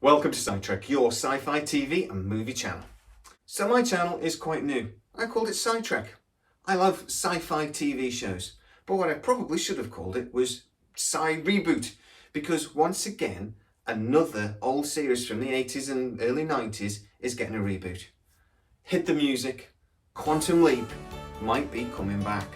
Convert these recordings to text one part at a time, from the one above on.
Welcome to Sidetrack, your sci-fi TV and movie channel. So my channel is quite new. I called it Sidetrack. I love sci-fi TV shows, but what I probably should have called it was Sci Reboot, because once again, another old series from the 80s and early 90s is getting a reboot. Hit the music, Quantum Leap might be coming back.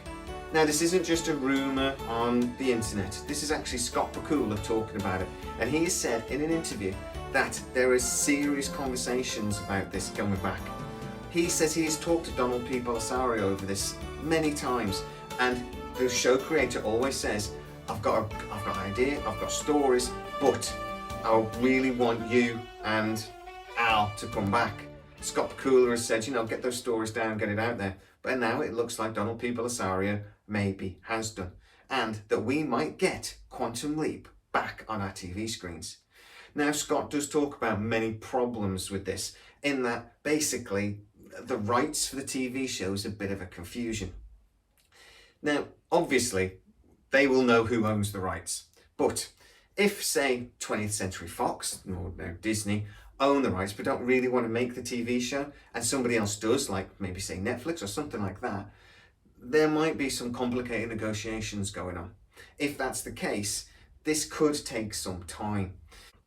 Now this isn't just a rumour on the internet, this is actually Scott Bakula talking about it, and he has said in an interview that there are serious conversations about this coming back. He says he has talked to Donald P. Belisario over this many times, and the show creator always says, I've got an idea, I've got stories, but I really want you and Al to come back. Scott Bakula has said, get those stories down, get it out there. But now it looks like Donald P. Belisario maybe has done, and that we might get Quantum Leap back on our TV screens. Now, Scott does talk about many problems with this, in that basically the rights for the TV show is a bit of a confusion. Now, obviously, they will know who owns the rights, but if, say, 20th Century Fox or now Disney own the rights but don't really want to make the TV show, and somebody else does, like maybe say Netflix or something like that, there might be some complicated negotiations going on. If that's the case, this could take some time.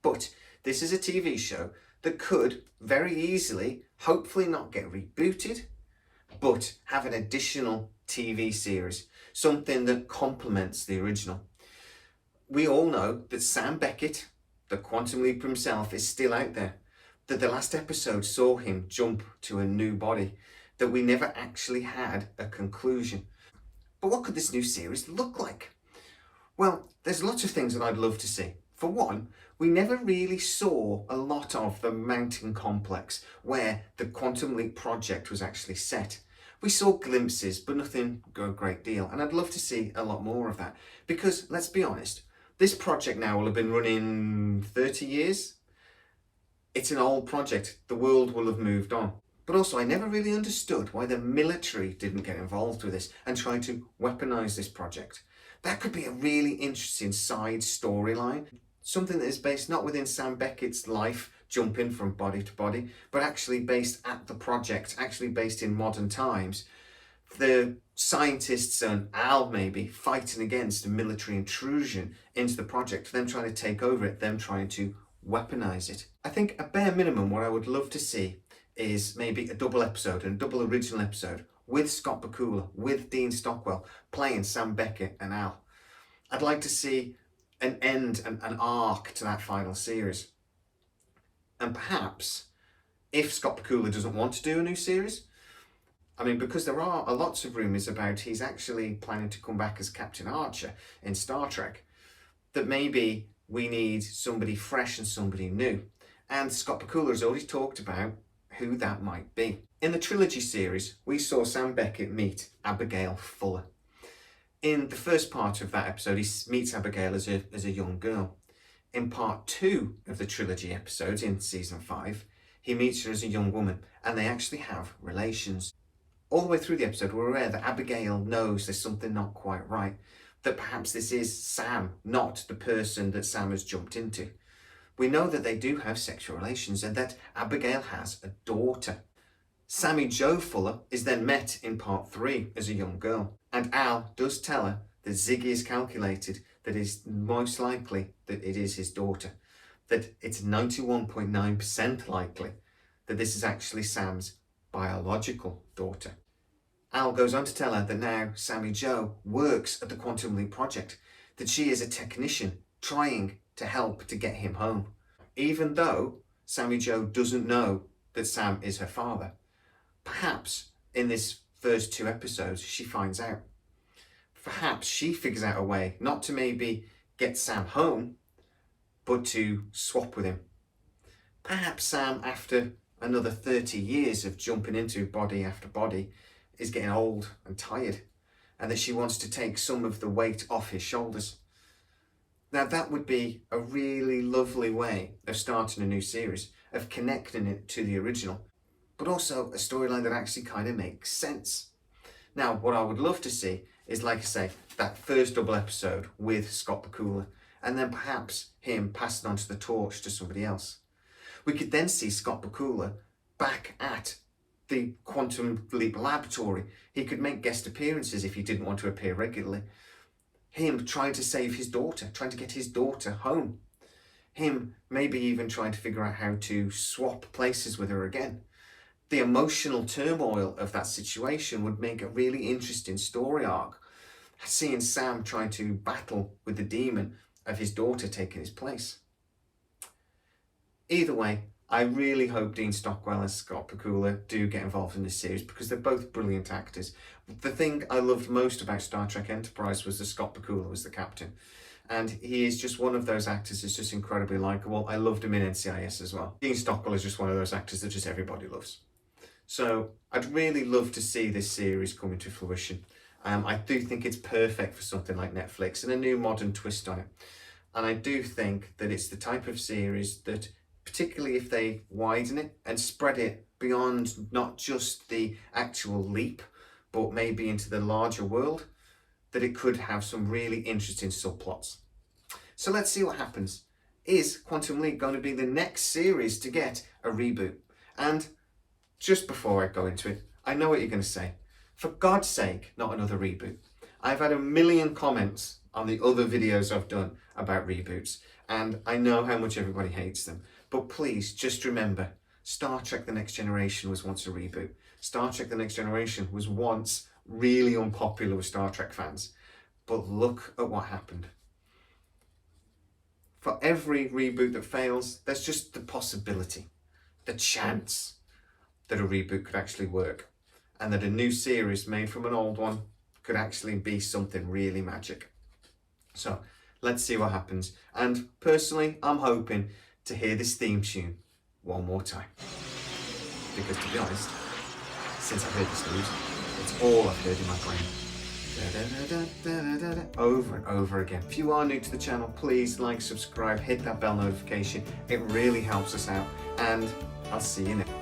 But this is a TV show that could very easily, hopefully not get rebooted, but have an additional TV series, something that complements the original. We all know that Sam Beckett, the Quantum Leap himself, is still out there, that the last episode saw him jump to a new body, that we never actually had a conclusion. But what could this new series look like? Well, there's lots of things that I'd love to see. For one, we never really saw a lot of the mountain complex where the Quantum Leap project was actually set. We saw glimpses, but nothing a great deal. And I'd love to see a lot more of that. Because, let's be honest, this project now will have been running 30 years. It's an old project. The world will have moved on. But also, I never really understood why the military didn't get involved with this and try to weaponize this project. That could be a really interesting side storyline. Something that is based not within Sam Beckett's life, jumping from body to body, but actually based at the project, actually based in modern times. The scientists and Al maybe fighting against a military intrusion into the project, them trying to take over it, them trying to weaponize it. I think a bare minimum what I would love to see is maybe a double episode and a double original episode with Scott Bakula, with Dean Stockwell playing Sam Beckett and Al. I'd like to see an end and an arc to that final series. And perhaps, if Scott Bakula doesn't want to do a new series, because there are lots of rumours about he's actually planning to come back as Captain Archer in Star Trek, that maybe we need somebody fresh and somebody new. And Scott Bakula has already talked about who that might be. In the trilogy series, we saw Sam Beckett meet Abigail Fuller. In the first part of that episode, he meets Abigail as a young girl. In part 2 of the trilogy episodes, in season 5, he meets her as a young woman, and they actually have relations. All the way through the episode, we're aware that Abigail knows there's something not quite right, that perhaps this is Sam, not the person that Sam has jumped into. We know that they do have sexual relations and that Abigail has a daughter. Sammy Jo Fuller is then met in part 3 as a young girl, and Al does tell her that Ziggy has calculated that it's most likely that it is his daughter, that it's 91.9% likely that this is actually Sam's biological daughter. Al goes on to tell her that now Sammy Jo works at the Quantum Leap project, that she is a technician trying to help to get him home, even though Sammy Jo doesn't know that Sam is her father. Perhaps in this first 2 episodes she finds out. Perhaps she figures out a way not to maybe get Sam home, but to swap with him. Perhaps Sam, after another 30 years of jumping into body after body, is getting old and tired, and that she wants to take some of the weight off his shoulders. Now that would be a really lovely way of starting a new series, of connecting it to the original, but also a storyline that actually kind of makes sense. Now, what I would love to see is, like I say, that first double episode with Scott Bakula, and then perhaps him passing on to the torch to somebody else. We could then see Scott Bakula back at the Quantum Leap Laboratory. He could make guest appearances if he didn't want to appear regularly. Him trying to save his daughter, trying to get his daughter home. Him maybe even trying to figure out how to swap places with her again. The emotional turmoil of that situation would make a really interesting story arc. Seeing Sam trying to battle with the demon of his daughter taking his place. Either way, I really hope Dean Stockwell and Scott Bakula do get involved in this series because they're both brilliant actors. The thing I loved most about Star Trek Enterprise was that Scott Bakula was the captain. And he is just one of those actors that's just incredibly likeable. I loved him in NCIS as well. Dean Stockwell is just one of those actors that just everybody loves. So I'd really love to see this series come into fruition. I do think it's perfect for something like Netflix and a new modern twist on it. And I do think that it's the type of series that, particularly if they widen it and spread it beyond not just the actual leap, but maybe into the larger world, that it could have some really interesting subplots. So let's see what happens. Is Quantum Leap going to be the next series to get a reboot? And just before I go into it, I know what you're going to say. For God's sake, not another reboot. I've had a million comments on the other videos I've done about reboots, and I know how much everybody hates them. But please, just remember, Star Trek The Next Generation was once a reboot. Star Trek The Next Generation was once really unpopular with Star Trek fans. But look at what happened. For every reboot that fails, there's just the possibility, the chance that a reboot could actually work, and that a new series made from an old one could actually be something really magic. So let's see what happens. And personally, I'm hoping to hear this theme tune one more time. Because to be honest, since I've heard this news, it's all I've heard in my brain. Over and over again. If you are new to the channel, please like, subscribe, hit that bell notification. It really helps us out. And I'll see you next.